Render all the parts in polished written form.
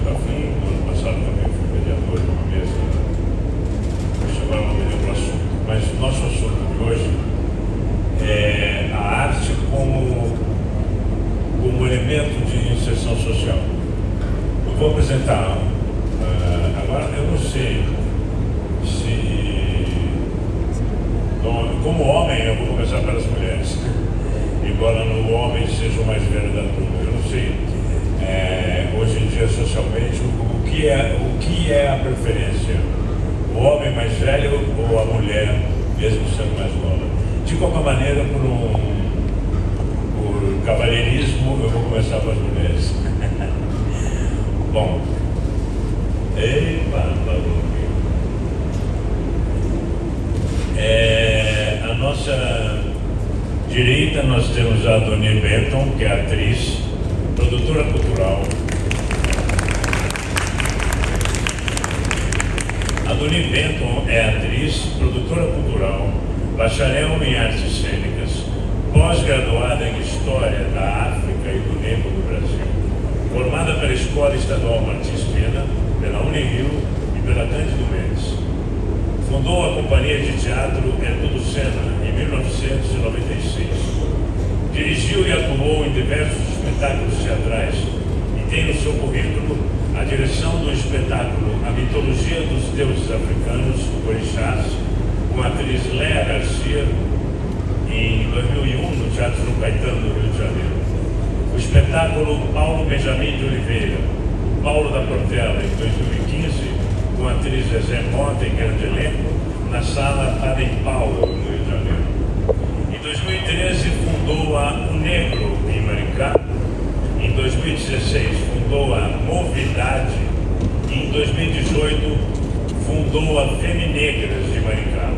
está vindo. Ano passado também fui mediador de uma mesa. Agora não me lembro o assunto, mas o nosso assunto de hoje é a arte como elemento de inserção social. Eu vou apresentar, agora eu não sei se, como homem, eu vou começar pelas mulheres, embora no homem seja o mais velho da turma. Eu não sei, hoje em dia socialmente, o que é a preferência? O homem mais velho ou a mulher, mesmo sendo mais nova? De qualquer maneira, por cavalheirismo, eu vou começar com as mulheres. Bom, à nossa direita nós temos a Doni Benton, que é atriz, produtora cultural. A Doni Benton é atriz, produtora cultural, bacharel em artes cênicas, pós-graduada em História da África e do Negro do Brasil, formada pela Escola Estadual Martins Pena, pela Unirio e pela Cândido Mendes. Fundou a Companhia de Teatro É Tudo Cena em 1996. Dirigiu e atuou em diversos espetáculos teatrais e tem no seu currículo a direção do espetáculo A Mitologia dos Deuses Africanos, Orixás, com a atriz Léa Garcia, em 2001, no Teatro João Caetano, do Rio de Janeiro. O espetáculo Paulo Benjamin de Oliveira, Paulo da Portela, em 2015, com a atriz Zezé Mota em grande elenco, na sala Baden Powell, no Rio de Janeiro. Em 2013, fundou a O Negro, em Maricá. Em 2016, fundou a Movidade. E em 2018, fundou a Feminegras de Maricá.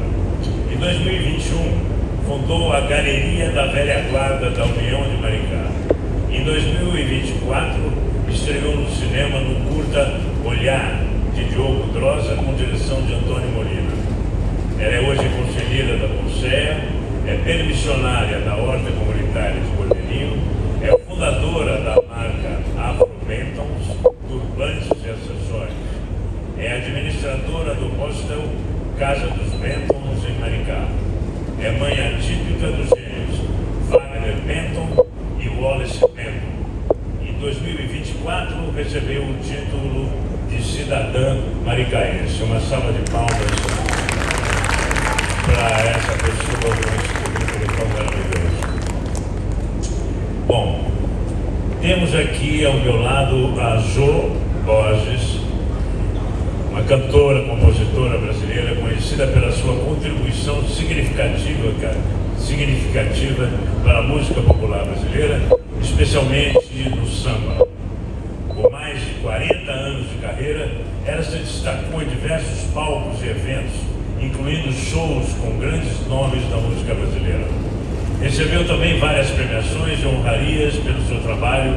Em 2021, fundou a Galeria da Velha Guarda da União de Maricá. Em 2024, estreou no cinema no curta Olhar, de Diogo Drosa, com direção de Antônio Molina. Ela é hoje conselheira da Conceia, é permissionária da Horta Comunitária de Cordeirinho, é fundadora da marca Afro Bentons, Turbantes e Acessórios. É administradora do hostel Casa dos Bentons, em Maricá. É mãe atípica dos gêmeos Wagner Benton e Wallace Benton. Em 2024, recebeu o título de cidadã maricaense. Uma salva de palmas para essa pessoa com esse currículo tão maravilhoso. Bom, temos aqui ao meu lado a Jo Borges, uma cantora, compositora brasileira conhecida pela sua contribuição significativa para a música popular brasileira, especialmente no samba. Com mais de 40 anos de carreira, ela se destacou em diversos palcos e eventos, incluindo shows com grandes nomes da música brasileira. Recebeu também várias premiações e honrarias pelo seu trabalho,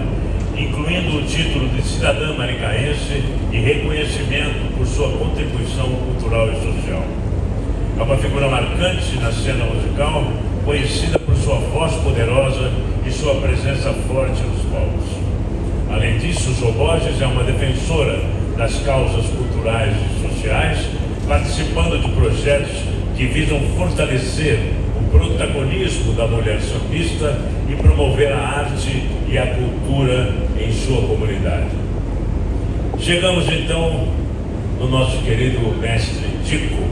incluindo o título de cidadã maricaense e reconhecimento por sua contribuição cultural e social. É uma figura marcante na cena musical, conhecida por sua voz poderosa e sua presença forte nos palcos. Além disso, Jo Borges é uma defensora das causas culturais e sociais, participando de projetos que visam fortalecer o protagonismo da mulher sambista e promover a arte e a cultura em sua comunidade. Chegamos então no nosso querido mestre Tico.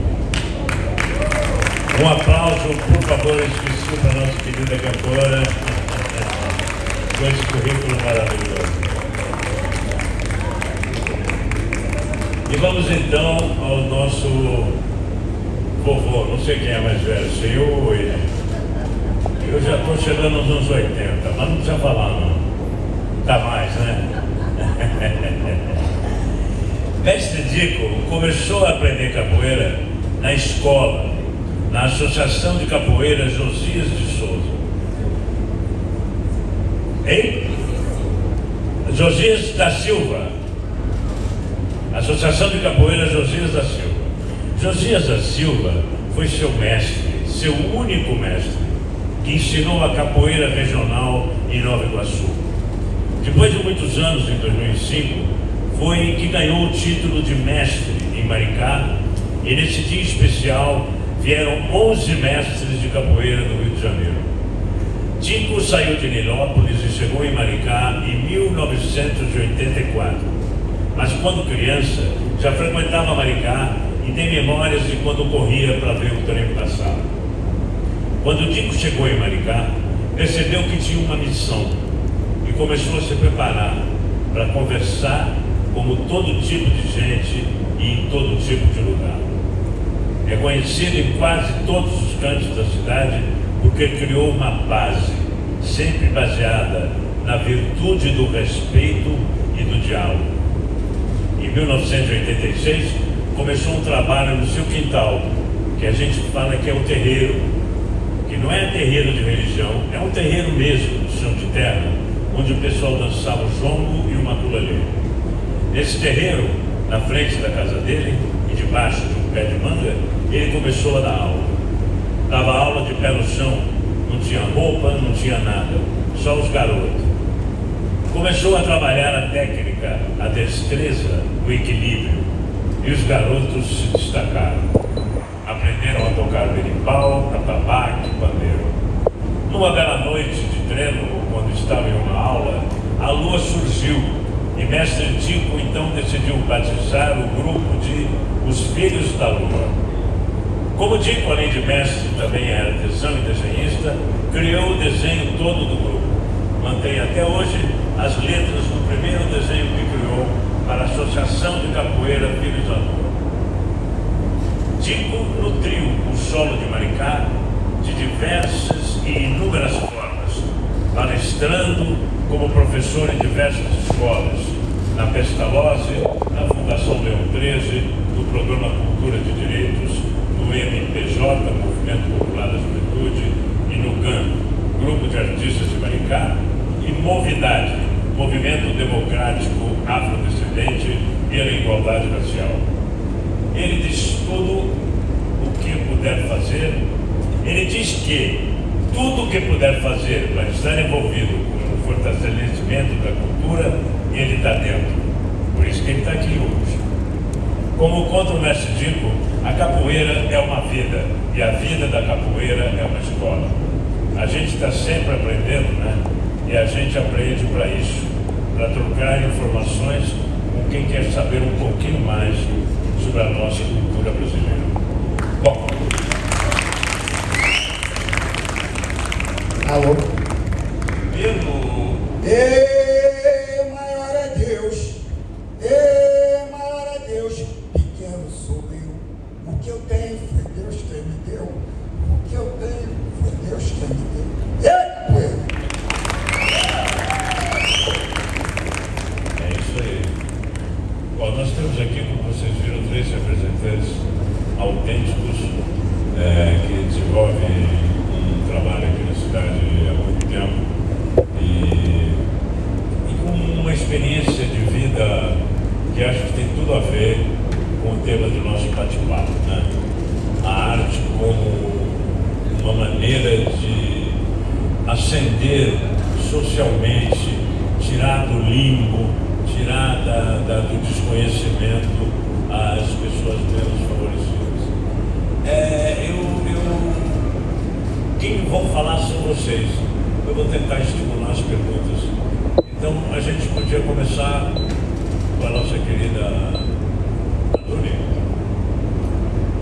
Um aplauso, por favor, especial para a nossa querida cantora, com esse currículo maravilhoso. E vamos então ao nosso vovô, não sei quem é mais velho, se eu ou ele. Eu já estou chegando nos anos 80, mas não precisa falar não. Tá mais, né? Mestre Dico começou a aprender capoeira na escola, na Associação de Capoeira Josias de Souza. Hein? Josias da Silva. Associação de Capoeira Josias da Silva. Josias da Silva foi seu mestre, seu único mestre, que ensinou a capoeira regional em Nova Iguaçu. Depois de muitos anos, em 2005, foi que ganhou o título de mestre em Maricá, e nesse dia especial vieram 11 mestres de capoeira do Rio de Janeiro. Dico saiu de Nilópolis e chegou em Maricá em 1984, mas quando criança já frequentava Maricá e tem memórias de quando corria para ver o trem passar. Quando Dico chegou em Maricá, percebeu que tinha uma missão e começou a se preparar para conversar como todo tipo de gente e em todo tipo de lugar. É conhecido em quase todos os cantos da cidade porque criou uma base, sempre baseada na virtude do respeito e do diálogo. Em 1986, começou um trabalho no seu quintal, que a gente fala que é o terreiro, que não é terreiro de religião, é um terreiro mesmo, no chão de terra, onde o pessoal dançava o jongo e o maculelê. Nesse terreiro, na frente da casa dele, e debaixo de um pé de manga, ele começou a dar aula. Dava aula de pé no chão, não tinha roupa, não tinha nada, só os garotos. Começou a trabalhar a técnica, a destreza, o equilíbrio, e os garotos se destacaram. Aprenderam a tocar berimbau, atabaque, pandeiro. Numa bela noite de treino, quando estava em uma aula, a lua surgiu e mestre Dico então decidiu batizar o grupo de Os Filhos da Lua. Como Dico, além de mestre, também é artesão e desenhista, criou o desenho todo do grupo. Mantém até hoje as letras do primeiro desenho que criou para a Associação de Capoeira Filhos da Lua. Dico nutriu o solo de Maricá de diversas e inúmeras formas, palestrando como professor em diversas escolas, na Pestalozzi, na Fundação Leão 13, no Programa Cultura de Direitos, no MPJ, Movimento Popular da Juventude, e no GAN, Grupo de Artistas de Maricá, e Movidade, Movimento Democrático Afrodescendente pela Igualdade Racial. Ele diz tudo o que puder fazer. Ele diz que tudo o que puder fazer para estar envolvido com o fortalecimento da cultura, ele está dentro. Por isso que ele está aqui hoje. Como conta o mestre Dico, a capoeira é uma vida, e a vida da capoeira é uma escola. A gente está sempre aprendendo, né? E a gente aprende para isso, para trocar informações com quem quer saber um pouquinho mais sobre a nossa cultura brasileira. Bom. Alô? Pelo... Maior é Deus, maior é Deus, pequeno sou eu. O que eu tenho foi Deus quem me deu. O que eu tenho foi Deus quem me deu. É isso aí. Bom, nós temos aqui, como vocês viram, 3 representantes autênticos que desenvolvem um trabalho aqui na cidade há muito tempo e com uma experiência de vida que acho que tem tudo a ver com o tema do nosso bate-papo, né? A arte como uma maneira de ascender socialmente, tirar do limbo, tirar do desconhecimento as pessoas menos favorecidas. Quem vão falar são vocês. Eu vou tentar estimular as perguntas. Então a gente podia começar com a nossa querida Adoni.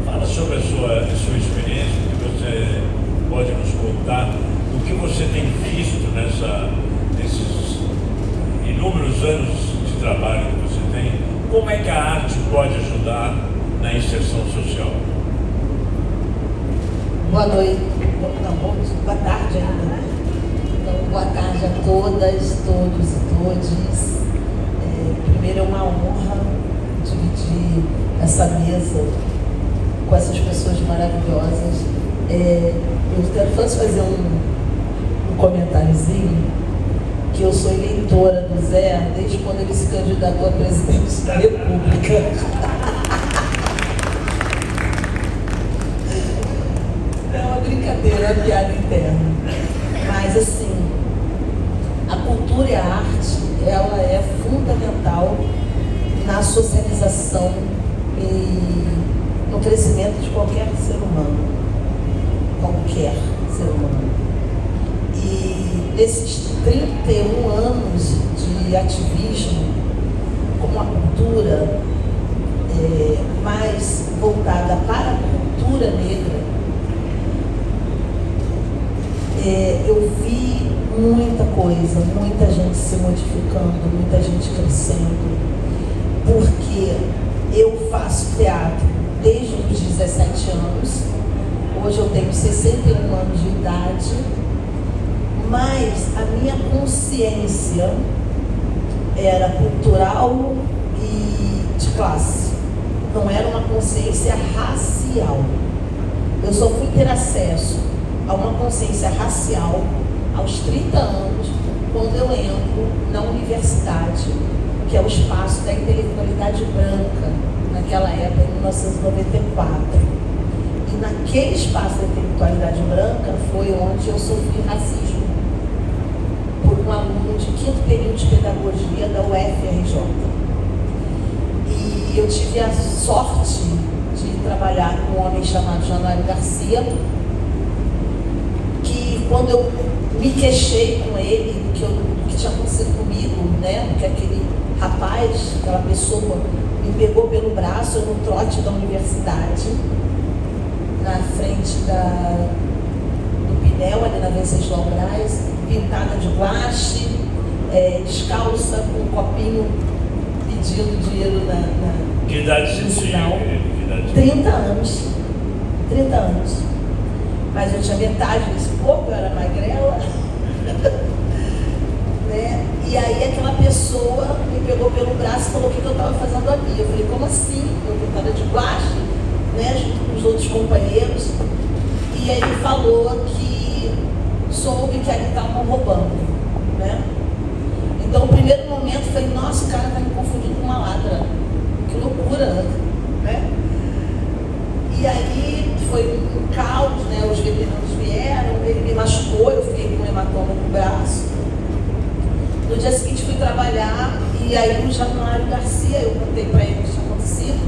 Fala sobre a sua experiência, que você pode nos contar, o que você tem visto nesses inúmeros anos de trabalho que você tem, como é que a arte pode ajudar na inserção social? Boa noite, boa tarde ainda, né? Então, boa tarde a todas, todos e todes. Primeiro é uma honra dividir essa mesa com essas pessoas maravilhosas. Eu quero só fazer um comentáriozinho, que eu sou eleitora do Zé desde quando ele se candidatou a presidente da República. É uma brincadeira, é uma piada interna. Mas assim, a cultura e a arte, ela é fundamental na socialização e no crescimento de qualquer ser humano. Qualquer ser humano. E nesses 31 anos de ativismo com uma cultura mais voltada para a cultura negra, eu vi muita coisa, muita gente se modificando, muita gente crescendo, porque eu faço teatro desde os 17 anos, hoje eu tenho 61 anos de idade, mas a minha consciência era cultural e de classe, não era uma consciência racial. Eu só fui ter acesso a uma consciência racial aos 30 anos, quando eu entro na universidade, que é o espaço da intelectualidade branca, naquela época, em 1994. E naquele espaço da intelectualidade branca foi onde eu sofri racismo por um aluno de 5º período de pedagogia da UFRJ. E eu tive a sorte de trabalhar com um homem chamado Januário Garcia, que quando eu me queixei com ele do que tinha acontecido comigo, né? Que aquele rapaz, aquela pessoa, me pegou pelo braço no trote da universidade, na frente do Pinel, ali na Venceslau Braz, pintada de guache, descalça, com um copinho pedindo dinheiro na Que idade você tinha? 30 anos. 30 anos. Mas eu tinha metade desse corpo, eu era magrela. Né? E aí aquela pessoa me pegou pelo braço e falou o que eu estava fazendo ali. Eu falei, como assim? Eu pintada de guache, né? Junto com os outros companheiros. E aí ele falou que soube que ali estavam roubando. Né? Então o primeiro momento eu falei, nossa, o cara está me confundindo com uma ladra. Que loucura, né? E aí foi um caos, né? Os veteranos vieram, ele me machucou, eu fiquei com um hematoma no braço. No dia seguinte fui trabalhar e aí o Januário Garcia, eu contei para ele o que tinha acontecido.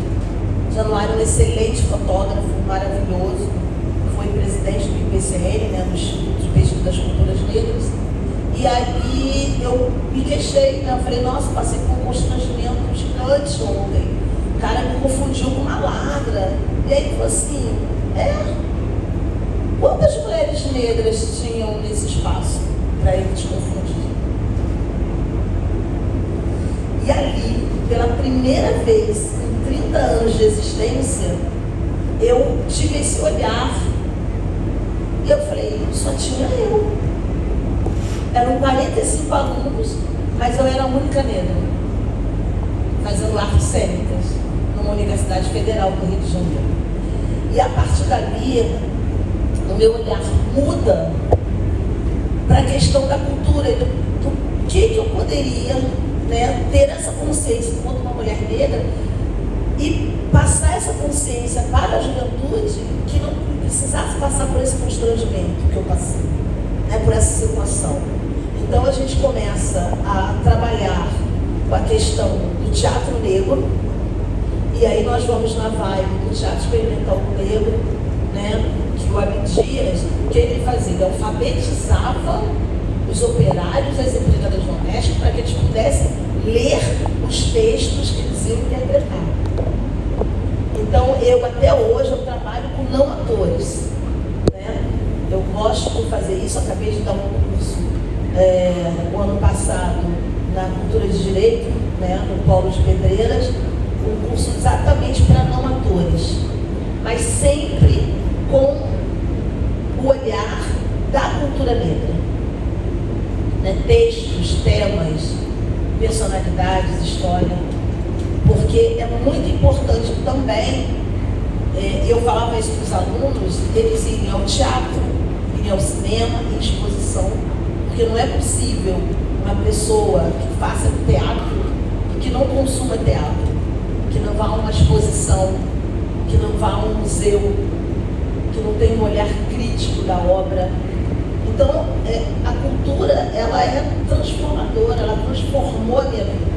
Januário é um excelente fotógrafo, maravilhoso, foi presidente do IPCN, né? Do Instituto de Pesquisa das Culturas Negras. E aí eu me queixei, né? Eu falei, nossa, passei por um constrangimento gigante ontem. O cara me confundiu com uma ladra. E aí ele falou assim, quantas mulheres negras tinham nesse espaço para ele te confundir? E ali, pela primeira vez em 30 anos de existência, eu tive esse olhar. E eu falei, só tinha eu. Eram 45 alunos, mas eu era a única negra, fazendo artes cênicas numa universidade federal do Rio de Janeiro. E a partir dali, o meu olhar muda para a questão da cultura, do que eu poderia, né, ter essa consciência enquanto uma mulher negra e passar essa consciência para a juventude que não precisasse passar por esse constrangimento que eu passei, né, por essa situação. Então a gente começa a trabalhar com a questão do teatro negro, e aí nós vamos na vibe do teatro experimental negro, né, que o Abdias, o que ele fazia? Ele alfabetizava os operários, as empregadas domésticas, para que eles pudessem ler os textos que eles iam interpretar. Então eu até hoje eu trabalho com não atores, né? Eu gosto de fazer isso, acabei de dar um curso o ano passado na Cultura de Direito, né, no Polo de Pedreiras, um curso exatamente para não atores, mas sempre com o olhar da cultura negra, né, textos, temas, personalidades, história, porque é muito importante também, eu falava isso para os alunos, eles irem ao teatro, irem ao cinema, em exposição, porque não é possível uma pessoa que faça teatro, que não consuma teatro, que não vá a uma exposição, que não vá a um museu, que não tenha um olhar crítico da obra. Então, a cultura, ela é transformadora, ela transformou a minha vida.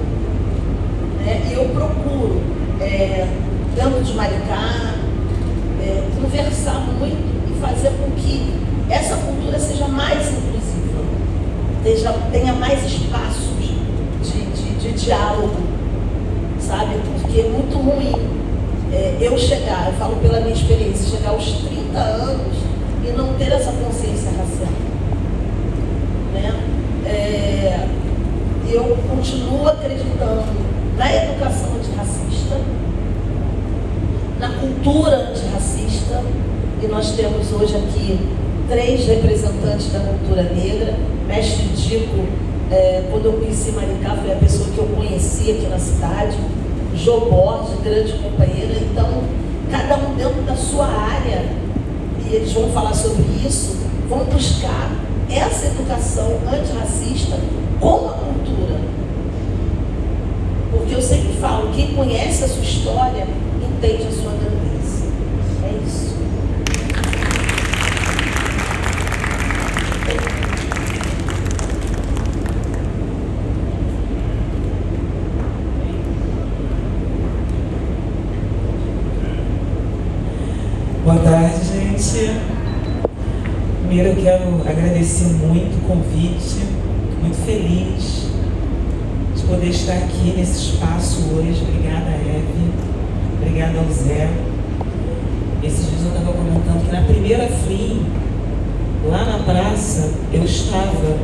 Né? E eu procuro ruim eu falo pela minha experiência, chegar aos 30 anos e não ter essa consciência racial. Né? Eu continuo acreditando na educação antirracista, na cultura antirracista, e nós temos hoje aqui 3 representantes da cultura negra. Mestre Dico, quando eu conheci Maricá, foi a pessoa que eu conheci aqui na cidade. Jô Borges, grande companheira. Então, cada um dentro da sua área, e eles vão falar sobre isso, vão buscar essa educação antirracista com a cultura. Porque eu sempre falo, quem conhece a sua história, entende a sua grandeza. É isso. Boa tarde, gente. Primeiro eu quero agradecer muito o convite, muito feliz de poder estar aqui nesse espaço hoje. Obrigada, Eve. Obrigada ao Zé. Esses dias eu estava comentando que na primeira FLIM, lá na praça, eu estava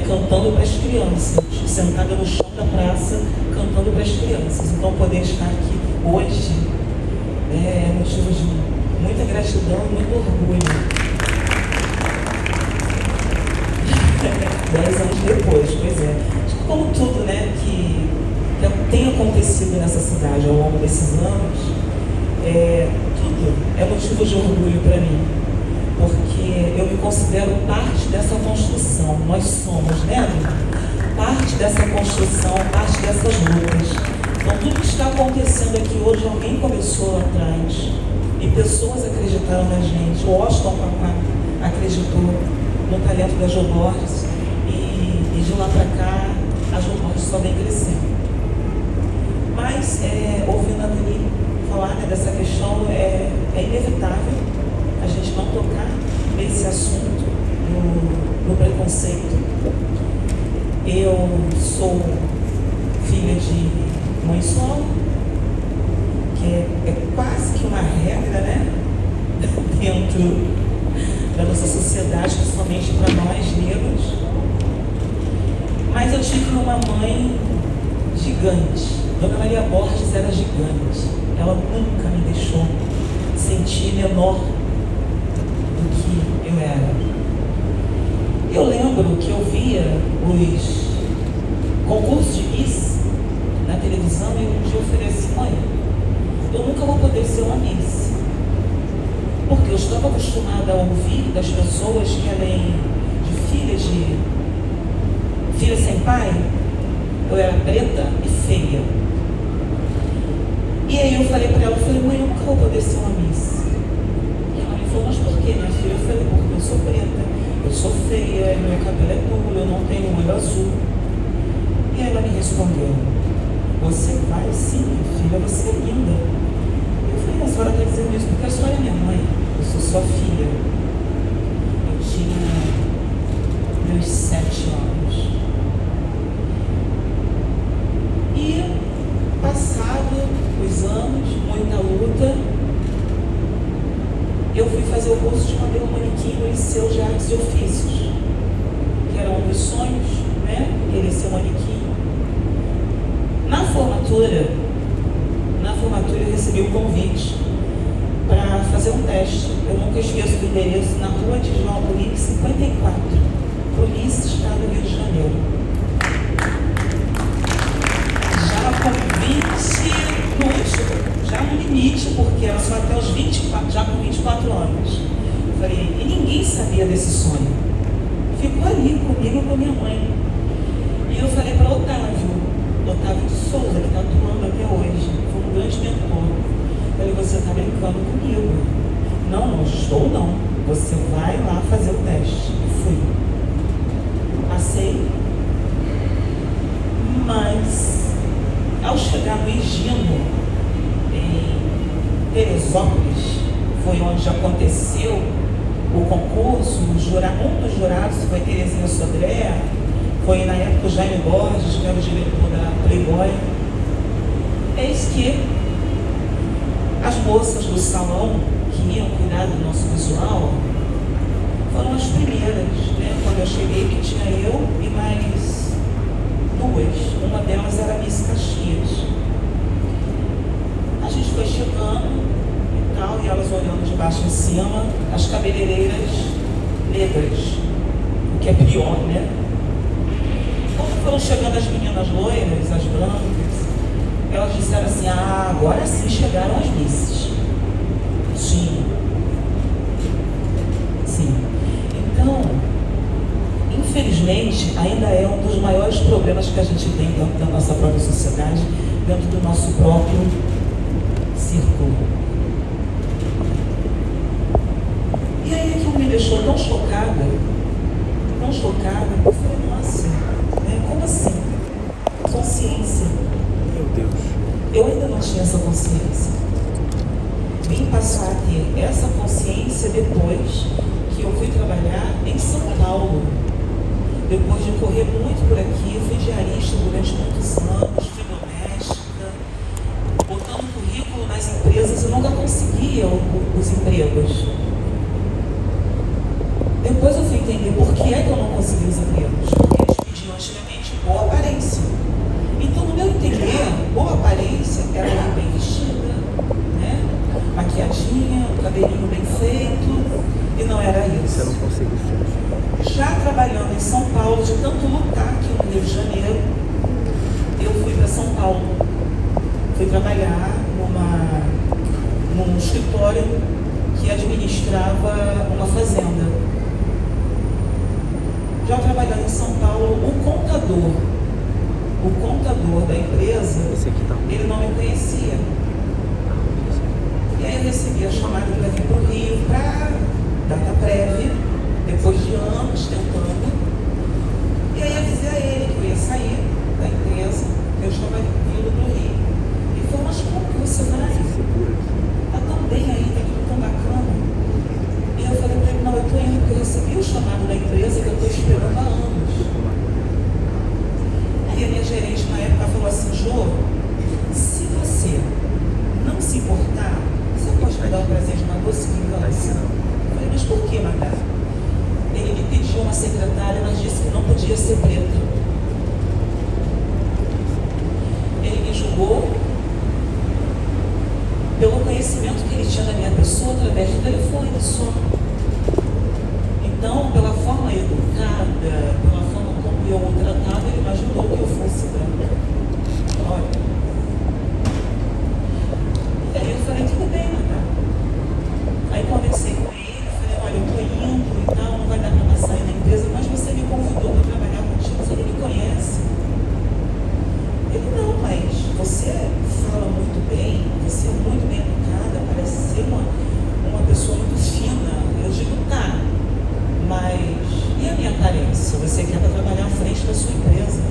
cantando para as crianças, sentada no chão da praça, cantando para as crianças. Então poder estar aqui hoje é motivo de muita gratidão e muito orgulho. 10 anos depois, pois é. Como tudo, que tem acontecido nessa cidade ao longo desses anos, tudo é motivo de orgulho para mim, porque eu me considero parte dessa construção. Nós somos, parte dessa construção, parte dessas lutas. Então, tudo que está acontecendo aqui hoje, alguém começou lá atrás. E pessoas acreditaram na gente. O Washington Papá acreditou no talento da Jô Borges. E de lá para cá, a Jô Borges só vem crescendo. Mas, ouvindo a Dani falar dessa questão, é inevitável a gente não tocar nesse assunto do preconceito. Eu sou filha de mãe solo, que é quase que uma regra, dentro da nossa sociedade, principalmente para nós negros. Mas eu tive uma mãe gigante. Dona Maria Borges era gigante. Ela nunca me deixou sentir menor do que eu era. Eu lembro que eu via os concursos de Miss na televisão e um dia eu falei assim: mãe, eu nunca vou poder ser uma Miss. Porque eu estava acostumada a ouvir das pessoas que, além de filha sem pai, eu era preta e feia. E aí eu falei para ela, mãe, eu nunca vou poder ser uma Miss. E ela me falou, mas por quê, minha filha? Eu falei, porque eu sou preta, eu sou feia, meu cabelo é nulo, eu não tenho olho azul. E ela me respondeu, você vai sim, minha filha, você é linda. Eu falei, a senhora está dizendo isso porque a senhora é minha mãe, eu sou sua filha. Eu tinha meus 7 anos. E, passado os anos, muita luta, eu fui fazer o curso de modelo manequim no Liceu de Artes e Ofícios, que era um dos sonhos, querer ser manequim. Na formatura eu recebi um convite para fazer um teste. Eu nunca esqueço do endereço, na rua de João Bulique, 54, Polícia, Estado do Rio de Janeiro. Já no limite, porque era só até os 24, já com 24 anos. Eu falei, e ninguém sabia desse sonho. Ficou ali comigo e com a minha mãe. E eu falei para Otávio de Souza, que está atuando até hoje, foi um grande mentor. Eu falei, você está brincando comigo. Não estou não. Você vai lá fazer o teste. E fui. Passei. Mas, ao chegar no Higino, em Teresópolis, foi onde aconteceu o concurso. Um dos jurados foi Terezinha Sodré, foi na época o Jaime Borges, que era o diretor da Playboy. Eis que As moças do salão que iam cuidar do nosso visual foram as primeiras, né? Quando eu cheguei, que tinha eu e mais duas. Uma delas era a Miss Caxias. A gente foi chegando e tal, e elas olhando de baixo em cima, as cabeleireiras negras, o que é pior, né? Quando foram chegando as meninas loiras, as brancas, elas disseram assim: ah, agora sim chegaram as misses. Sim. Então, infelizmente, ainda é um dos maiores problemas que a gente tem dentro da nossa própria sociedade, dentro do nosso próprio círculo. E aí aquilo me deixou tão chocada, eu falei: nossa, né? Como assim? Consciência. Meu Deus. Eu ainda não tinha essa consciência. Vim passar a ter essa consciência depois que eu fui trabalhar em São Paulo. Depois de correr muito por aqui, fui diarista durante muitos anos, fui doméstica, botando currículo nas empresas, eu nunca conseguia os empregos. Depois eu fui entender por que é que eu não conseguia os empregos. Porque eles pediam antigamente boa aparência. Então, no meu entender, boa aparência era ir bem vestida, né? Maquiadinha, o cabelinho bem feito, e não era isso. Eu não consigo ser. Já trabalhando em São Paulo, de tanto lutar aqui no Rio de Janeiro, eu fui para São Paulo. Fui trabalhar num escritório que administrava uma fazenda. Já trabalhando em São Paulo, o contador da empresa, ele não me conhecia. E aí eu recebi a chamada para vir para o Rio, para data prévia, depois de anos tentando. E aí avisei a ele que eu ia sair da empresa, que eu estava vindo para o Rio. Ele falou: mas como que você vai? Está tão bem aí, está tudo tão bacana. E eu falei para ele: não, eu estou indo porque eu recebi o chamado da empresa que eu estou esperando há anos. Aí a minha gerente na época falou assim: Jô, se você não se importar, você pode me dar o prazer de uma doce vingança? Eu falei: mas por que, Magá? Ele me pediu uma secretária, mas disse que não podia ser preta. Ele me julgou pelo conhecimento que ele tinha da minha pessoa através do telefone só. Então, pela forma educada, pela forma como eu o tratava, ele imaginou que eu fosse branca. Olha. E aí eu falei: tudo bem, Magá. Aí conversei com ele, falei: olha, eu estou indo e tal, não vai dar para passar aí na empresa, mas você me convidou para trabalhar contigo, você não me conhece. Ele: não, mas você fala muito bem, você é muito bem educada, parece ser uma pessoa muito fina. Eu digo: tá, mas e a minha aparência? Você quer trabalhar à frente da sua empresa,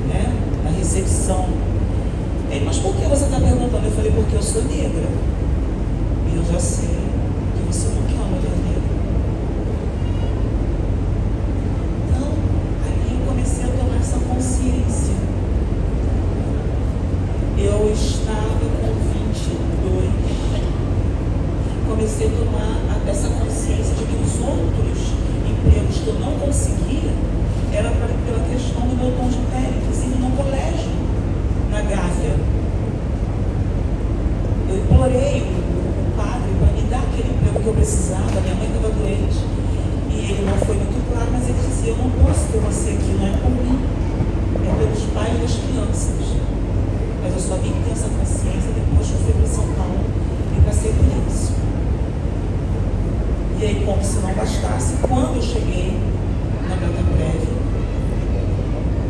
né? Na recepção. Ele: mas por que você está perguntando? Eu falei: porque eu sou negra. E eu já sei que você não quer uma mulher negra. Então, aí eu comecei a tomar essa consciência. Eu estava com 22. Comecei a tomar essa consciência de que os outros empregos que eu não conseguia era pela questão do meu tom de pele, inclusive no colégio, na Gávea. Eu implorei o padre para me dar aquele emprego que eu precisava. Minha mãe estava doente e ele não foi muito claro, mas ele dizia: eu não posso ter você aqui, não é por mim, é pelos pais das crianças. Mas eu só vim ter essa consciência depois que eu fui para São Paulo e passei por isso. E aí, como se não bastasse, quando eu cheguei na data prévia,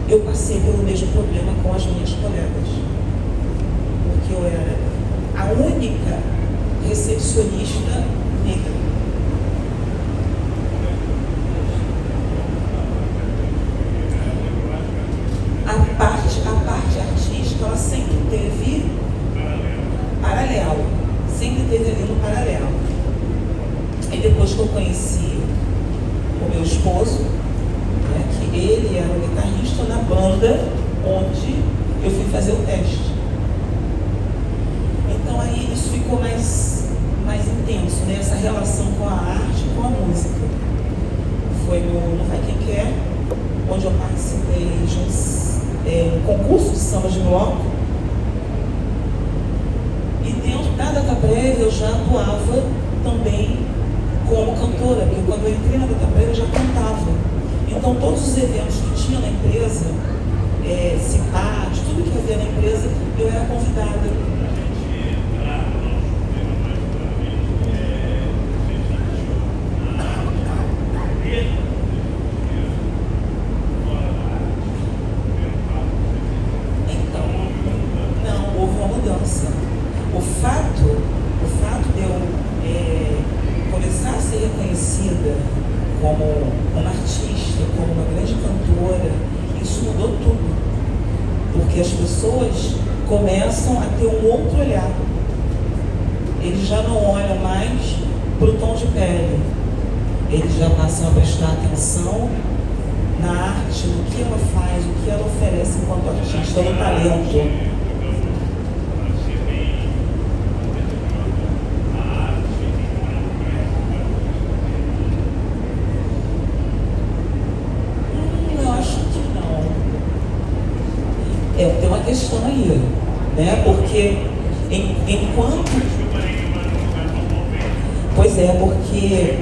eu passei pelo mesmo problema com as minhas colegas. Porque eu era a única recepcionista negra. A parte artística, ela sempre teve paralelo. Sempre teve ali no paralelo. E depois que eu conheci o meu esposo, né, que ele era o guitarrista na banda onde eu fui fazer o teste. Então aí isso ficou mais Prévia eu já atuava também como cantora, porque quando eu entrei na Data Prévia eu já cantava. Então todos os eventos que tinha na empresa, CIPAT, tudo que havia na empresa, eu era convidada. O fato de eu começar a ser reconhecida como uma artista, como uma grande cantora, isso mudou tudo. Porque as pessoas começam a ter um outro olhar. Eles já não olham mais para o tom de pele. Eles já passam a prestar atenção na arte, no que ela faz, o que ela oferece enquanto artista, no talento. Tem uma questão aí, né? Porque enquanto... Pois é, porque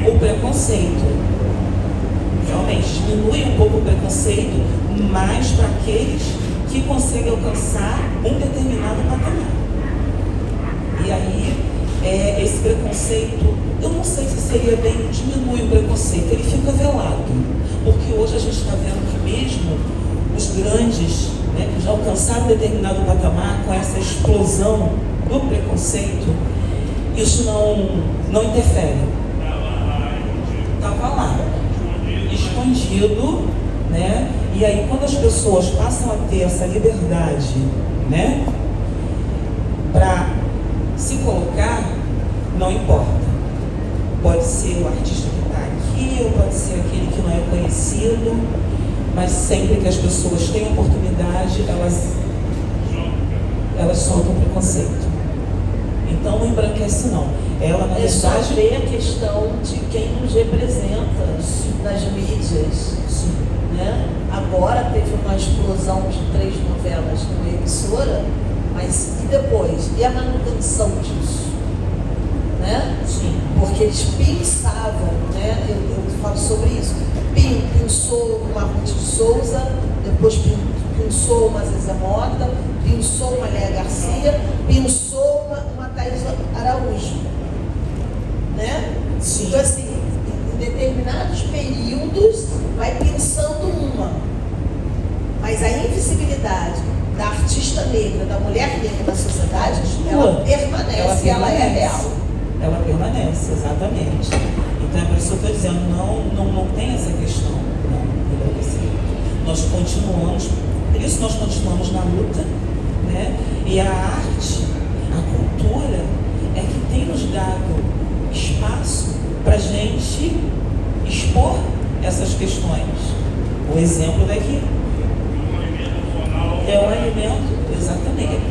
o preconceito realmente diminui um pouco o preconceito, mas para aqueles que conseguem alcançar um determinado patamar. E aí, esse preconceito, eu não sei se seria bem diminui o preconceito, ele fica velado. Porque hoje a gente está vendo que mesmo os grandes, né, que já alcançaram determinado patamar, com essa explosão do preconceito, isso não interfere. Estava lá, escondido, né? E aí quando as pessoas passam a ter essa liberdade, né, para se colocar, não importa. Pode ser o artista que está aqui, ou pode ser aquele que não é conhecido, mas sempre que as pessoas têm oportunidade, elas soltam o preconceito. Então não embranquece não. Ela, na só verdade, ver a questão de quem nos representa nas mídias. sim, Né? Agora teve uma explosão de 3 novelas numa emissora, mas e depois? E a manutenção disso? Né? sim, Porque eles pensavam, né? Eu falo sobre isso. Pensou uma Ruth de Souza, depois pensou uma Zezé Mota, pensou uma Léa Garcia, pensou uma Thaís Araújo. Né? sim. Então, assim, em determinados períodos, vai pensando uma. Mas a invisibilidade da artista negra, da mulher negra na sociedade, ela permanece, ela é real. Ela permanece, exatamente. Então é por isso que eu estou dizendo, não tem essa questão. Não, nós continuamos, por isso nós continuamos na luta, né? E a arte, a cultura, é que tem nos dado espaço para a gente expor essas questões. O exemplo daqui é um alimento, exatamente,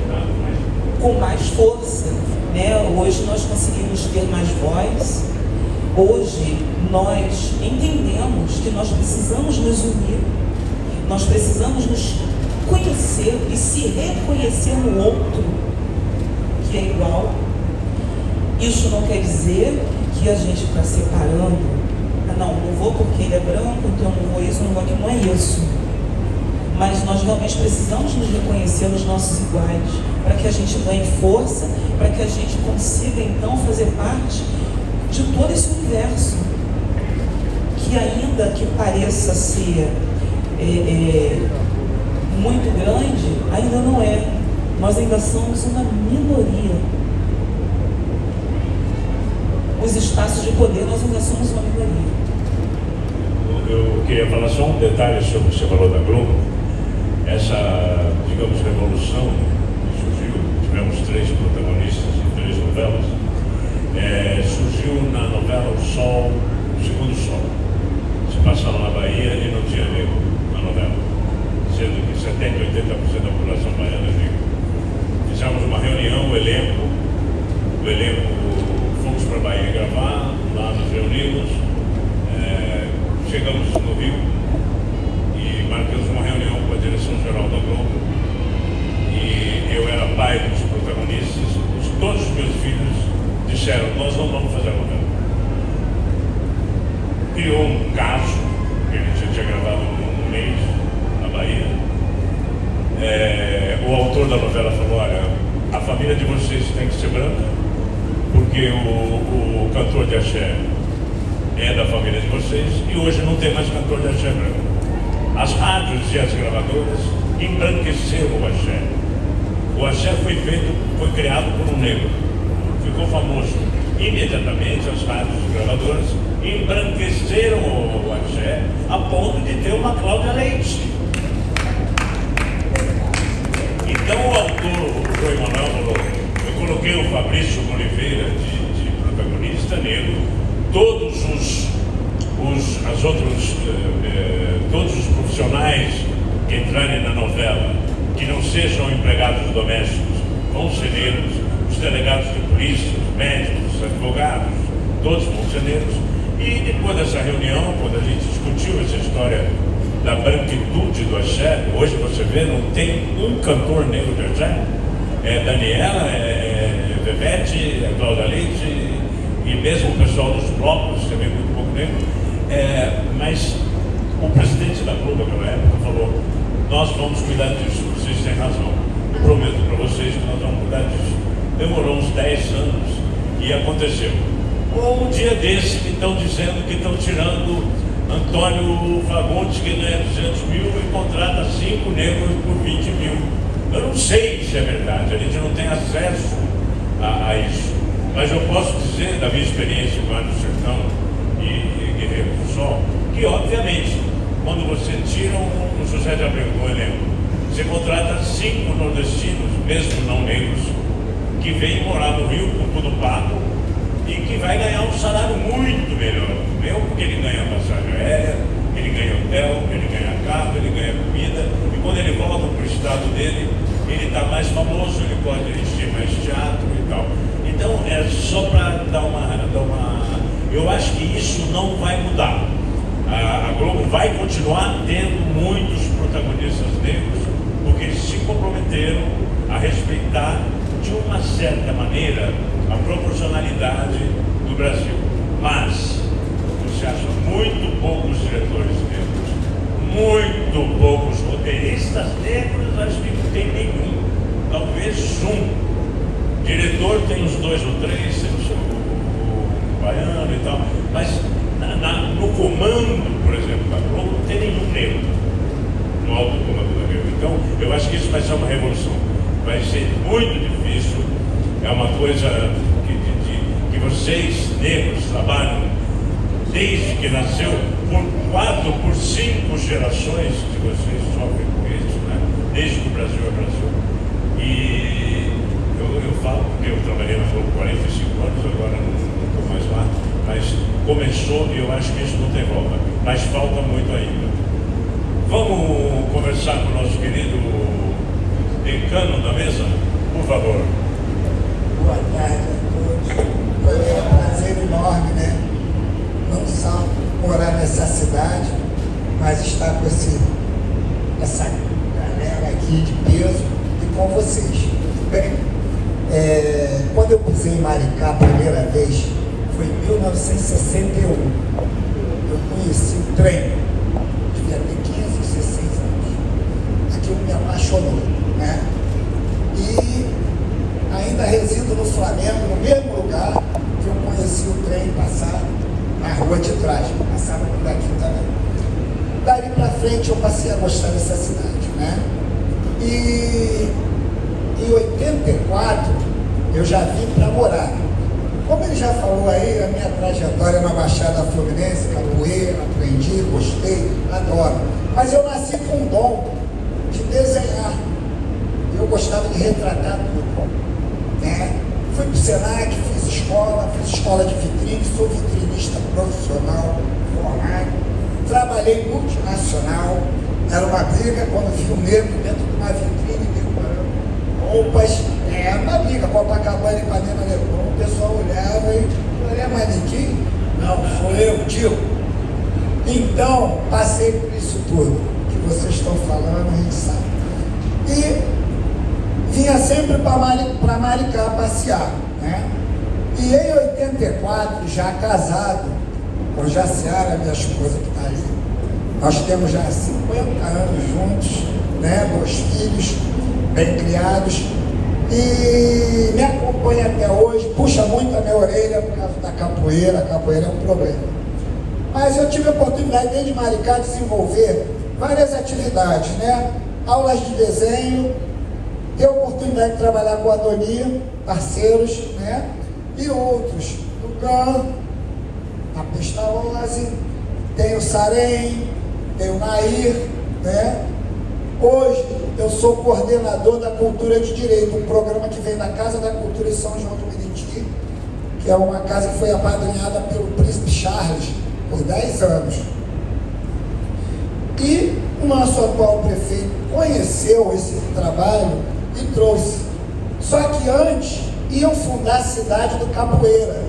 com mais força, né? Hoje nós conseguimos ter mais voz. Hoje nós entendemos que nós precisamos nos unir, nós precisamos nos conhecer e se reconhecer no outro que é igual. Isso não quer dizer que a gente está separando. Não vou porque ele é branco, então não vou isso, não vou aquilo. Não é isso. Mas nós realmente precisamos nos reconhecer nos nossos iguais, para que a gente ganhe força, para que a gente consiga então fazer parte de todo esse universo, que ainda que pareça ser muito grande, ainda não é. Nós ainda somos uma minoria. Os espaços de poder, nós ainda somos uma minoria. Eu queria falar só um detalhe sobre o que você falou da Globo. Essa, digamos, revolução que surgiu, tivemos 3 protagonistas em 3 novelas, surgiu na novela O Sol, O Segundo Sol. Se passava na Bahia e não tinha negro na novela, sendo que 70%, 80% da população baiana é negra. Fizemos uma reunião, o elenco, fomos para a Bahia gravar, lá nos reunimos, chegamos no Rio e marcamos uma reunião com a direção geral da Globo ator da novela falou, olha, a família de vocês tem que ser branca, porque o cantor de axé é da família de vocês, e hoje não tem mais cantor de axé branco. As rádios e as gravadoras embranqueceram o axé. O axé foi criado por um negro, ficou famoso. Imediatamente as rádios e gravadoras embranqueceram o axé a ponto de ter uma Cláudia Leite. Então o autor, o João Emanuel, falou, eu coloquei o Fabrício Oliveira de protagonista negro, todos os profissionais que entrarem na novela, que não sejam empregados domésticos, vão ser negros, os delegados de polícia, os médicos, os advogados, todos vão ser negros. E depois dessa reunião, quando a gente discutiu essa história da branquitude do axé, hoje você vê, não tem um cantor negro de axé, é Daniela, é Vevete, é Cláudia Leite, e mesmo o pessoal dos blocos, você vê muito pouco negro, mas o presidente da Globo naquela época falou, nós vamos cuidar disso, vocês têm razão, prometo para vocês que nós vamos cuidar disso. Demorou uns 10 anos e aconteceu. Ou um dia desse que estão dizendo que estão tirando Antônio Fagundes, que ganha 200 mil e contrata 5 negros por 20 mil. Eu não sei se é verdade, a gente não tem acesso a isso. Mas eu posso dizer, da minha experiência com Mar do Sertão e Guerreiro do Sol, que obviamente, quando você tira um José de Abreu do elenco, você contrata 5 nordestinos, mesmo não negros, que vêm morar no Rio com tudo pago e que vai ganhar um salário muito melhor. Meu, porque ele ganha passagem aérea, ele ganha hotel, ele ganha carro, ele ganha comida, e quando ele volta para o estado dele, ele está mais famoso, ele pode encher mais teatro e tal. Então, é só para dar uma... Eu acho que isso não vai mudar. A Globo vai continuar tendo muitos protagonistas negros, porque eles se comprometeram a respeitar, de uma certa maneira, a proporcionalidade do Brasil. Mas você acha muito poucos diretores negros, muito poucos roteiristas negros, acho que não tem nenhum, talvez um. Diretor tem uns 2 ou 3, tem o baiano e tal, mas no comando, por exemplo, da Globo, não tem nenhum negro no alto comando da Globo. Então, eu acho que isso vai ser uma revolução. Vai ser muito difícil, é uma coisa que vocês, negros, trabalham desde que nasceu, por 4, por 5 gerações de vocês sofrem com isso, né? Desde que o Brasil é Brasil. E eu falo porque eu trabalhei na Globo 45 anos, agora não estou mais lá, mas começou e eu acho que isso não tem volta, mas falta muito ainda. Vamos conversar com o nosso querido decano da mesa, por favor. Boa tarde a todos. Foi um prazer enorme, né? Não só morar nessa cidade, mas estar com essa galera aqui de peso e com vocês. Tudo bem? Quando eu pisei em Maricá a primeira vez, foi em 1961. Eu conheci o trem, devia ter 15, 16 anos. Aquilo me apaixonou, né? E ainda resido no Flamengo, no mesmo lugar que eu conheci o trem passar na rua de trás, passava por aqui também. Dali para frente eu passei a gostar dessa cidade, né? E em 84 eu já vim para morar. Como ele já falou aí, a minha trajetória na Baixada Fluminense, capoeira, aprendi, gostei, adoro. Mas eu nasci com um dom de desenhar. Eu gostava de retratar tudo, né? Fui para o Senac, fiz escola de vitrine, sou vitrinista profissional, formado. Trabalhei multinacional, era uma briga quando vi um negro dentro de uma vitrine decorando roupas, uma briga, Copacabana e Ipanema Leblon, o pessoal olhava e falava, é manequim? Não, sou eu, tio. Então, passei por isso tudo que vocês estão falando, a gente sabe. E vinha sempre para Maricá passear, né? E em 84, já casado, com Jaciara, minha esposa que está ali, nós temos já 50 anos juntos, né? 2 filhos. bem criados, e me acompanha até hoje, puxa muito a minha orelha por causa da capoeira. A capoeira é um problema. Mas eu tive a oportunidade desde Maricá de desenvolver várias atividades, né? Aulas de desenho, ter a oportunidade de trabalhar com a Adoni, parceiros, né? E outros, no GAN, a Pestalozzi, tem o Sarém, tem o Nair, né? Hoje eu sou coordenador da Cultura de Direito, um programa que vem da Casa da Cultura de São João do Meriti, que é uma casa que foi apadrinhada pelo Príncipe Charles por 10 anos. E o nosso atual prefeito conheceu esse trabalho e trouxe. Só que antes iam fundar a cidade do Capoeira,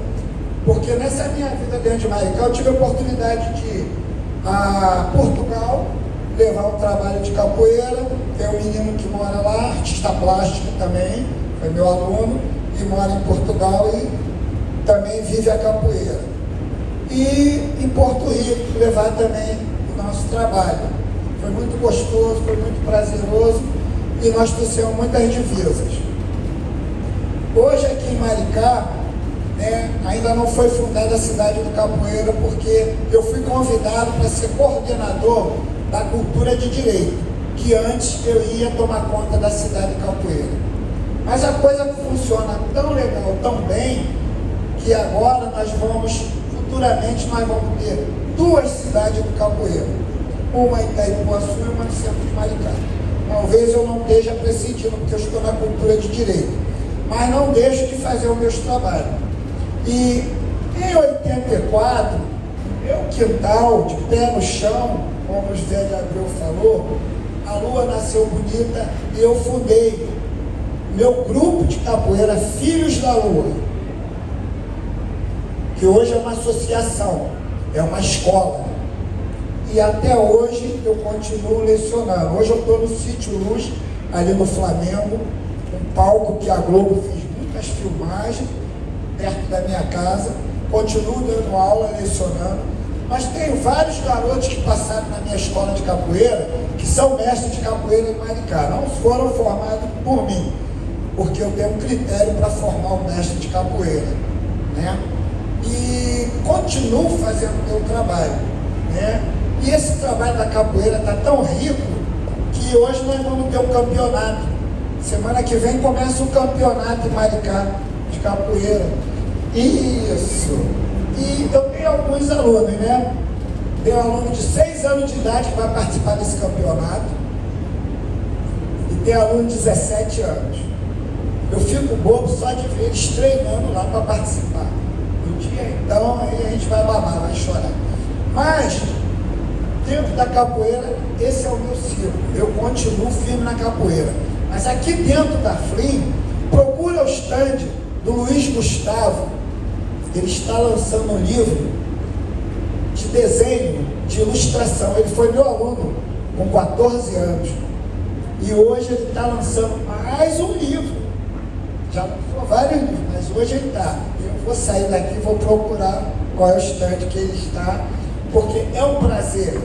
porque nessa minha vida dentro de Maricá eu tive a oportunidade de ir a Portugal, levar um trabalho de capoeira. Tem um menino que mora lá, artista plástico também, foi meu aluno, e mora em Portugal e também vive a capoeira. E em Porto Rico, levar também o nosso trabalho. Foi muito gostoso, foi muito prazeroso e nós trouxemos muitas divisas. Hoje aqui em Maricá, né, ainda não foi fundada a cidade do Capoeira, porque eu fui convidado para ser coordenador da Cultura de Direito, que antes eu ia tomar conta da cidade de Capoeira. Mas a coisa funciona tão legal, tão bem, que agora futuramente nós vamos ter 2 cidades do Capoeira, uma em Itaipuaçu e uma no centro de Maricá. Talvez eu não esteja presidindo, porque eu estou na Cultura de Direito, mas não deixo de fazer os meus trabalhos. E em 84, meu quintal, de pé no chão, como o José de Abreu falou, a lua nasceu bonita e eu fundei meu grupo de capoeira Filhos da Lua, que hoje é uma associação, é uma escola. E até hoje eu continuo lecionando. Hoje eu estou no Sítio Luz, ali no Flamengo, um palco que a Globo fez muitas filmagens, perto da minha casa. Continuo dando aula, lecionando. Mas tenho vários garotos que passaram na minha escola de capoeira, que são mestres de capoeira em Maricá. Não foram formados por mim, porque eu tenho um critério para formar um mestre de capoeira, né? E continuo fazendo o meu trabalho, né? E esse trabalho da capoeira está tão rico que hoje nós vamos ter um campeonato. Semana que vem começa o campeonato em Maricá de capoeira. Isso! E eu tenho alguns alunos, né? Tenho um aluno de 6 anos de idade que vai participar desse campeonato. E tem aluno de 17 anos. Eu fico bobo só de ver eles treinando lá para participar. No dia então, aí a gente vai babar, vai chorar. Mas, dentro da capoeira, esse é o meu ciclo. Eu continuo firme na capoeira. Mas aqui dentro da FLIM, procura o stand do Luiz Gustavo. Ele está lançando um livro de desenho, de ilustração. Ele foi meu aluno com 14 anos. E hoje ele está lançando mais um livro. Já lançou vários livros, mas hoje ele está. Eu vou sair daqui e vou procurar qual é o stand que ele está, porque é um prazer,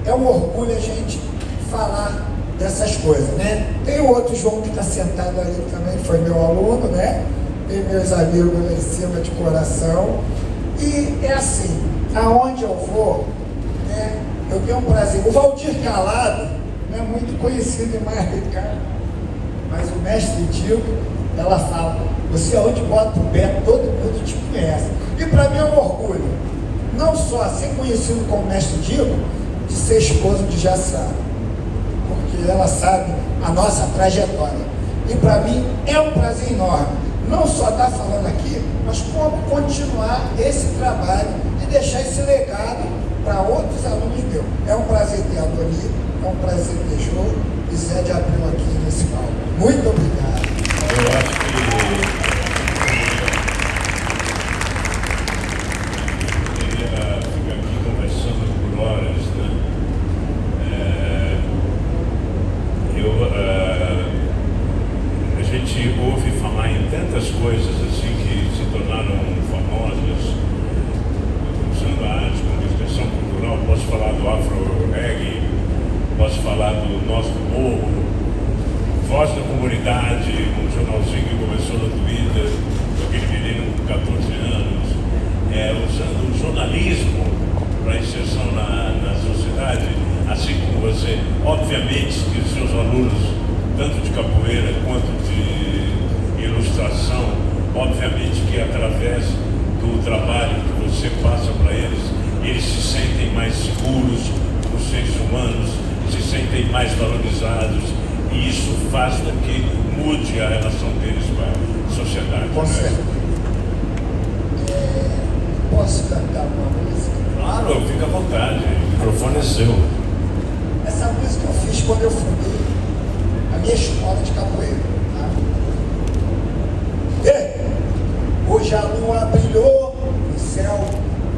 é um orgulho a gente falar dessas coisas, né? Tem o outro João que está sentado ali também, foi meu aluno, né? Tem meus amigos lá em cima de coração. E é assim, aonde eu vou, né? Eu tenho um prazer. O Valdir Calado não é muito conhecido em Maricá, mas o mestre Digo, ela fala, você aonde bota o pé, todo mundo te conhece. E para mim é um orgulho, não só ser conhecido como mestre Digo, de ser esposo de Jaciara, porque ela sabe a nossa trajetória. E para mim é um prazer enorme, não só estar falando aqui, mas como continuar esse trabalho e deixar esse legado para outros alunos meus. É um prazer ter a Adoni, é um prazer ter Jô e Zé de Abreu aqui nesse palco. Muito obrigado. Eu acho que queria ficar aqui conversando por horas, né? A gente ouve falar em tantas coisas assim que se tornaram famosas, usando a arte como expressão cultural. Posso falar do afro-reggae, posso falar do nosso morro, Voz da Comunidade, um jornalzinho que começou no Twitter, com aquele menino com 14 anos, usando o jornalismo para inserção na sociedade, assim como você. Obviamente que os seus alunos, tanto de capoeira quanto de ilustração, obviamente que através do trabalho que você passa para eles se sentem mais seguros como seres humanos, se sentem mais valorizados, e isso faz com que mude a relação deles com a sociedade. Posso cantar uma música? Claro, fica à vontade, o microfone é seu. Essa música eu fiz quando eu fundei a minha escola de capoeira. Tá? Hoje a lua brilhou no céu,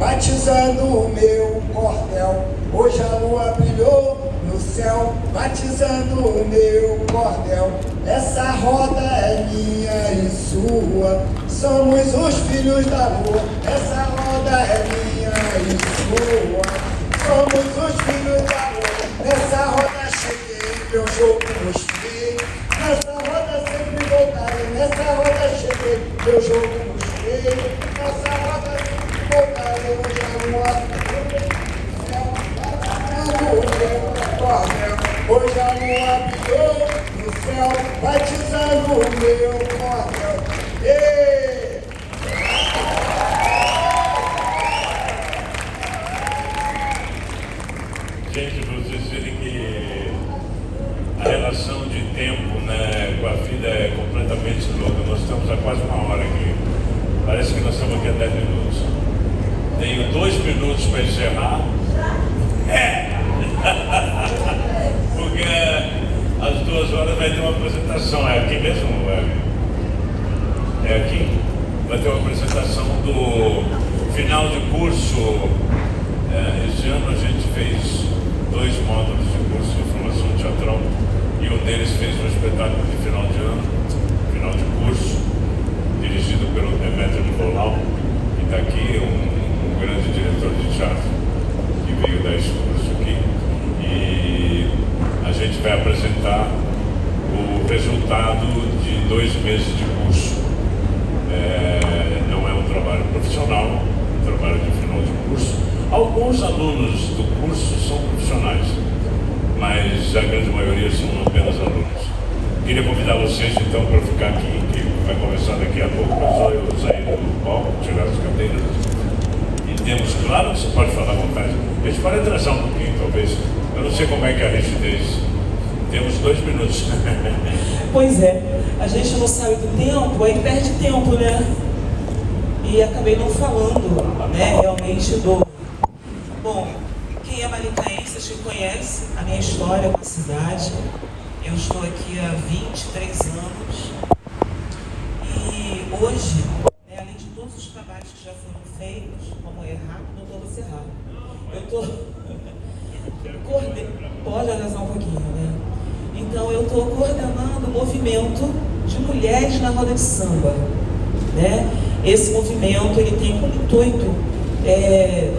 batizando o meu cordel. Hoje a lua brilhou no céu, batizando o meu cordel. Essa roda é minha e sua, somos os filhos da lua. Essa roda é minha e sua, somos os filhos da lua. Nessa roda cheguei, meu jogo mostrei. Nessa roda sempre voltarei. Nessa roda cheguei, meu jogo mostrei. Nessa roda sempre voltarei. Hoje a lua hoje a lua brilhou no céu, batizando o meu cordel. Ei! Gente, para vocês verem que a relação de tempo, né, com a vida é completamente louca. Nós estamos há quase uma hora aqui. Parece que nós estamos aqui há 10 minutos. Tenho 2 minutos para encerrar. Porque às 2 horas vai ter uma apresentação. É aqui mesmo, é aqui. Vai ter uma apresentação do final de curso. Esse ano a gente fez 2 módulos de curso de formação teatral e um deles fez um espetáculo de final de ano, final de curso, dirigido pelo Demetrio Nicolau, que está aqui, um grande diretor de teatro que veio dar esse curso aqui. E a gente vai apresentar o resultado de 2 meses de curso. Não é um trabalho profissional, é um trabalho de final de curso. Alguns alunos do curso são profissionais, mas a grande maioria são apenas alunos. Queria convidar vocês então para ficar aqui, que vai começar daqui a pouco, mas só eu sair do palco, tirar as cadeiras. E temos, claro que você pode falar à vontade. A gente pode atrasar um pouquinho, talvez. Eu não sei como é que é a rigidez. Temos 2 minutos. Pois é, a gente não sabe do tempo, aí perde tempo, né? E acabei não falando, né, realmente do... Bom, quem é maricaense, acho que conhece a minha história com a cidade. Eu estou aqui há 23 anos. E hoje, né, além de todos os trabalhos que já foram feitos, como errar, não estou você errar. Eu estou... Pode atrasar um pouquinho, né? Então, eu estou coordenando o movimento de mulheres na roda de samba, né? Esse movimento, ele tem como intuito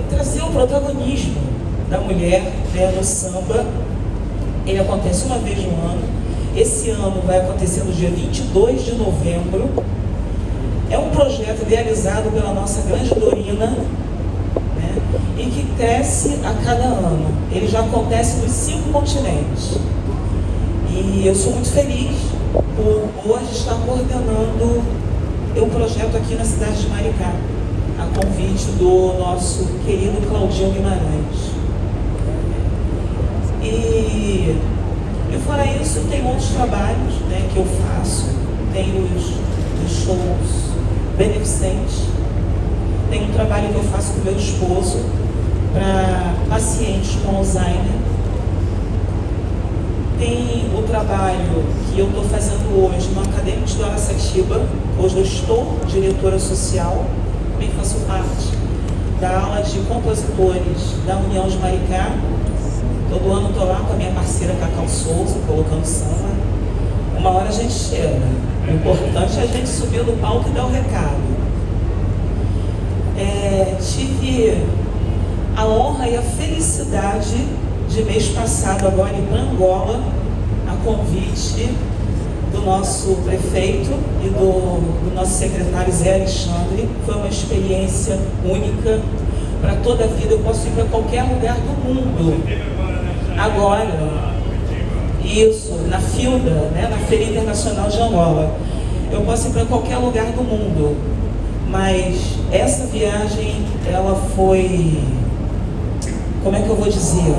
trazer o protagonismo da mulher, né, no samba. Ele acontece uma vez no ano. Esse ano vai acontecer no dia 22 de novembro. É um projeto idealizado pela nossa grande Dorina, né, e que cresce a cada ano. Ele já acontece nos 5 continentes. E eu sou muito feliz por hoje estar coordenando o projeto aqui na cidade de Maricá, a convite do nosso querido Claudinho Guimarães. E fora isso, tem outros trabalhos, né, que eu faço. Tem os shows beneficentes. Tem um trabalho que eu faço com meu esposo para pacientes com Alzheimer. Tem o trabalho que eu estou fazendo hoje no Acadêmico de Araçatiba. Hoje eu estou diretora social, também faço parte da ala de compositores da União de Maricá. Todo ano estou lá com a minha parceira Cacau Souza, colocando samba. Uma hora a gente chega. O importante é a gente subir no palco e dar o recado. Tive a honra e a felicidade de mês passado, agora ir para Angola, a convite do nosso prefeito e do nosso secretário Zé Alexandre. Foi uma experiência única para toda a vida. Eu posso ir para qualquer lugar do mundo. Agora, isso, na FILDA, né, na Feira Internacional de Angola. Eu posso ir para qualquer lugar do mundo. Mas essa viagem, ela foi, como é que eu vou dizer?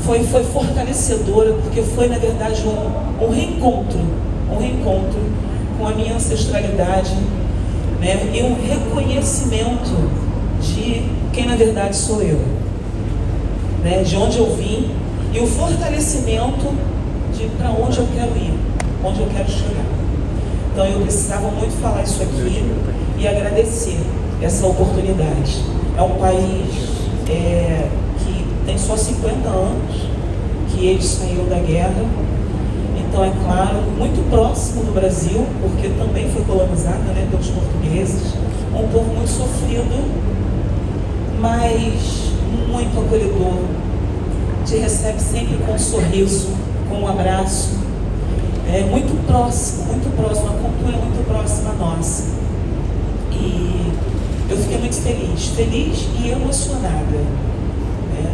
Foi fortalecedora, porque foi, na verdade, um reencontro com a minha ancestralidade, né? E um reconhecimento de quem, na verdade, sou eu, né? De onde eu vim, e o fortalecimento de para onde eu quero ir, onde eu quero chegar. Então, eu precisava muito falar isso aqui e agradecer essa oportunidade. É um país que tem só 50 anos que ele saiu da guerra. Então, é claro, muito próximo do Brasil, porque também foi colonizado, né, pelos portugueses. Um povo muito sofrido, mas muito acolhedor. Te recebe sempre com um sorriso, com um abraço. É muito próximo, a cultura é muito próxima a nossa. E eu fiquei muito feliz e emocionada, né,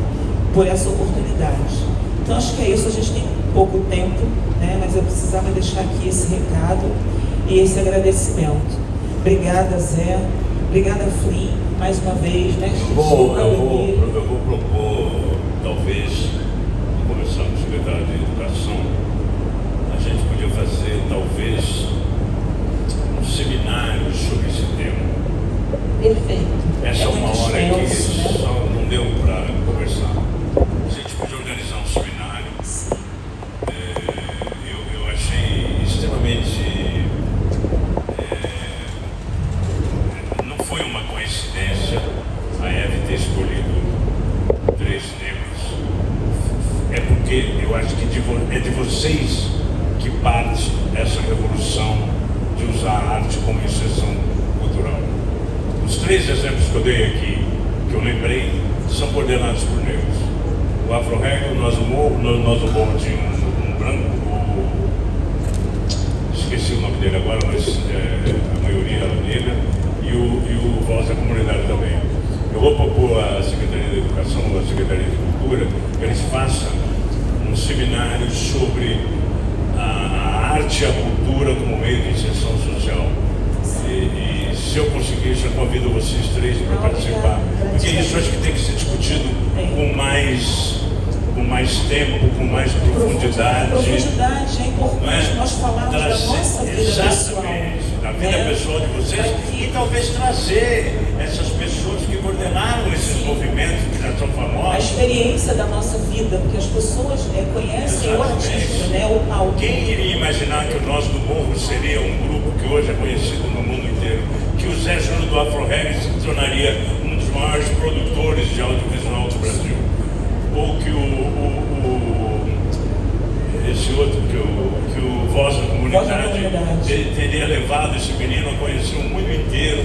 por essa oportunidade. Então, acho que é isso. A gente tem pouco tempo, né, mas eu precisava deixar aqui esse recado e esse agradecimento. Obrigada, Zé. Obrigada, Flynn, mais uma vez, né? Eu vou propor, talvez, conversando com o secretário de Educação, a gente podia fazer, talvez, um seminário sobre esse tema. Perfeito. Essa é uma muito hora que extenso, né? só não deu para conversar. A gente podia organizar um seminário. Eu achei extremamente... não foi uma coincidência a Eve ter escolhido 3 temas. É porque eu acho que é de vocês que parte essa revolução de usar a arte como inserção cultural. Os 3 exemplos que eu dei aqui, que eu lembrei, são coordenados por negros. O Afro-Reg, o Nosso Morro tinha um branco, esqueci o nome dele agora, mas a maioria era negra, e o Voz da Comunidade também. Eu vou propor à Secretaria de Educação, à Secretaria de Cultura, que eles façam um seminário sobre a arte e a cultura como meio de inserção social. E se eu conseguir, já convido vocês 3 para participar. Porque isso acho que tem que ser discutido com mais tempo, com mais profundidade. Profundidade, é importante nós falarmos da nossa vida pessoal. Da vida pessoal de vocês, e talvez trazer essas pessoas que coordenaram esses movimentos que já são famosos. A experiência da nossa vida, porque as pessoas conhecem o artista, né, o palco. Quem iria imaginar que o Nós do Morro seria um grupo que hoje é conhecido no mundo inteiro? Que o Zé Júnior do Afro-Reg se tornaria um dos maiores produtores de audiovisual do Brasil? Ou que esse outro, que o Voz da Comunidade teria levado esse menino a conhecer o mundo inteiro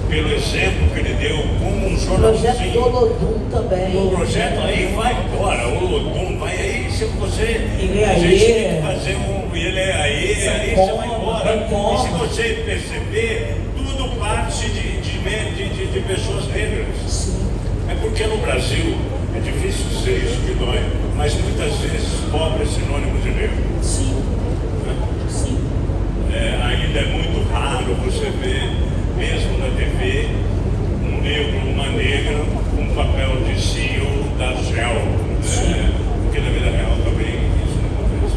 pelo exemplo que ele deu como um jornalista. O projeto do Olodum também. O projeto aí vai embora, o Olodum vai aí, se você... Ele a gente tem que fazer ele é aí você vai embora. E se você perceber, tudo parte de pessoas negras. Sim. É porque no Brasil, é difícil dizer isso que dói, mas muitas vezes pobre é sinônimo de negro. Sim. Sim. Ainda é muito raro você ver, mesmo na TV, um negro, uma negra, com um papel de CEO da Shell. Porque na vida real também isso não acontece.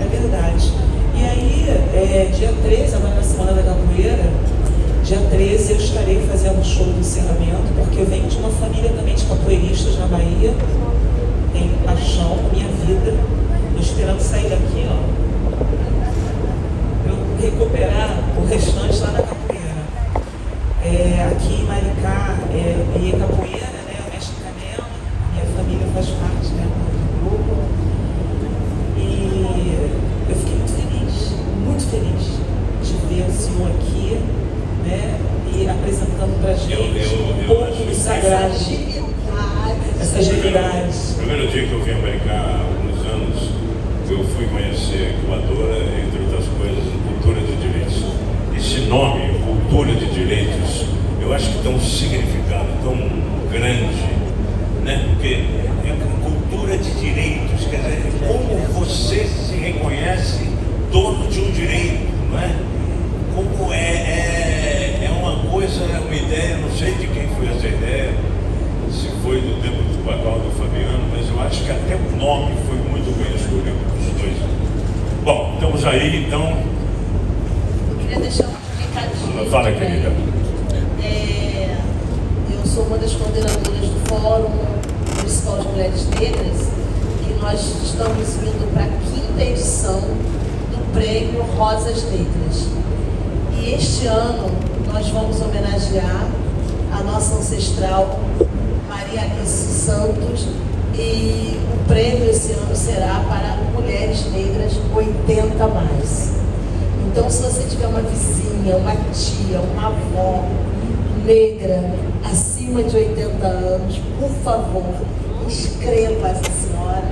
É verdade. E aí, dia 13, agora na Semana da Capoeira, dia 13 eu estarei fazendo um show de encerramento, porque eu venho de uma família também de capoeiristas na Bahia. Tenho paixão, minha vida. Estou esperando sair daqui, ó, eu recuperar o restante lá na capoeira. Aqui em Maricá, e capoeira, né? O Mestre Canela, minha família faz parte, né, do grupo. E eu fiquei muito feliz de ver o senhor aqui, né? E apresentando pra gente um pouco do sagrado. Essa agilidade. O primeiro dia que eu vim a Maricá, há alguns anos, eu ser incubadora, entre outras coisas, Cultura de Direitos. Esse nome, Cultura de Direitos, eu acho que tem um significado tão grande, né? Porque é cultura de direitos, quer dizer, como você se reconhece dono de um direito, não é? Como é uma coisa, uma ideia, não sei de quem foi essa ideia, se foi do tempo do Pacal do Fabiano, mas eu acho que até o nome foi muito bem escolhido dos dois. Bom, estamos aí, então. Eu queria deixar um recadinho. Fala, também. querida. Eu sou uma das coordenadoras do Fórum Municipal de Mulheres Negras, e nós estamos indo para a 5ª edição do Prêmio Rosas Negras. E este ano nós vamos homenagear a nossa ancestral Maria Alice Santos, e o prêmio esse ano será para mulheres negras 80 mais. Então, se você tiver uma vizinha, uma tia, uma avó negra acima de 80 anos, por favor, inscreva essa senhora,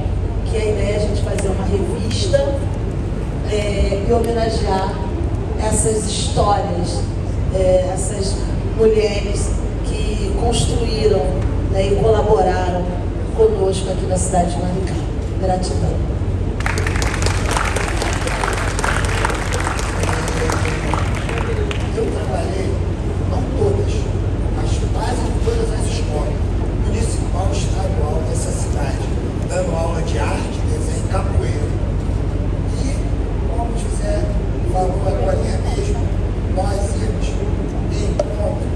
que a ideia é a gente fazer uma revista e homenagear essas histórias, essas mulheres que construíram, né, e colaboraram conosco aqui na cidade de Maricá. Gratidão. Eu trabalhei, não todas, mas quase todas as escolas municipal e estadual dessa cidade, dando aula de arte, desenho e capoeira. E, como José falou agora mesmo, nós íamos em encontro.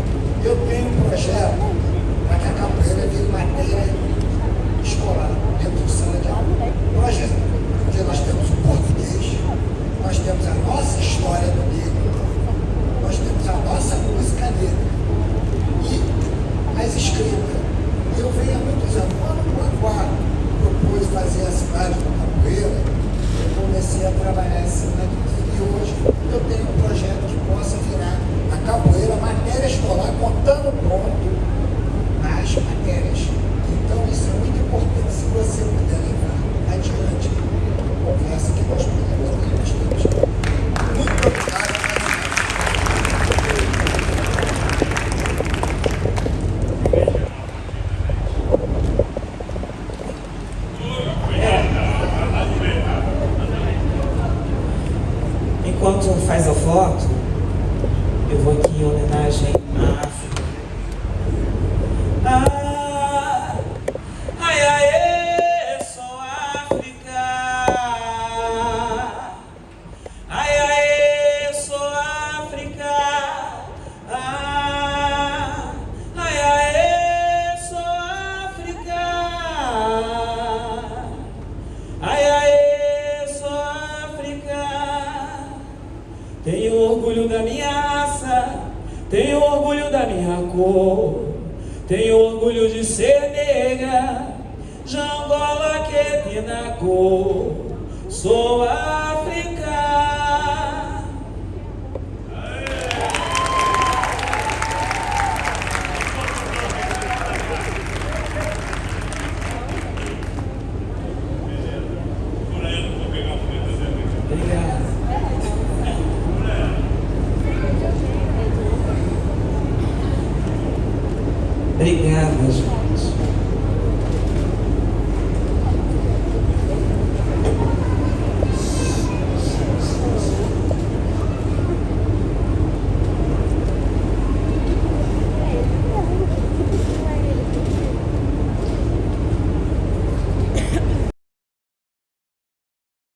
Eu tenho um projeto para que a capoeira vire matéria escolar, dentro de sala de aula. Projeto, porque nós temos o português, nós temos a nossa história do negro, nós temos a nossa música negra e as escritas. Eu venho há muitos anos, quando o Aguar propôs fazer a cidade da capoeira, eu comecei a trabalhar em cima disso. E hoje eu tenho um projeto que possa virar a capoeira matéria escolar, contando ponto nas matérias. Então isso é muito importante. Se você puder levar adiante a conversa que nós podemos ter, nós temos. Muito obrigado. Enquanto faz a foto, eu vou aqui em homenagem à África. Ai, ai, sou África. Ai, ai, sou África. Ai, ai, sou África. Ai, ai, sou África. Tenho orgulho da minha raça, tenho orgulho da minha cor, tenho orgulho de ser negra, Jangola que tem na cor, sou África. Obrigado. Obrigada, gente.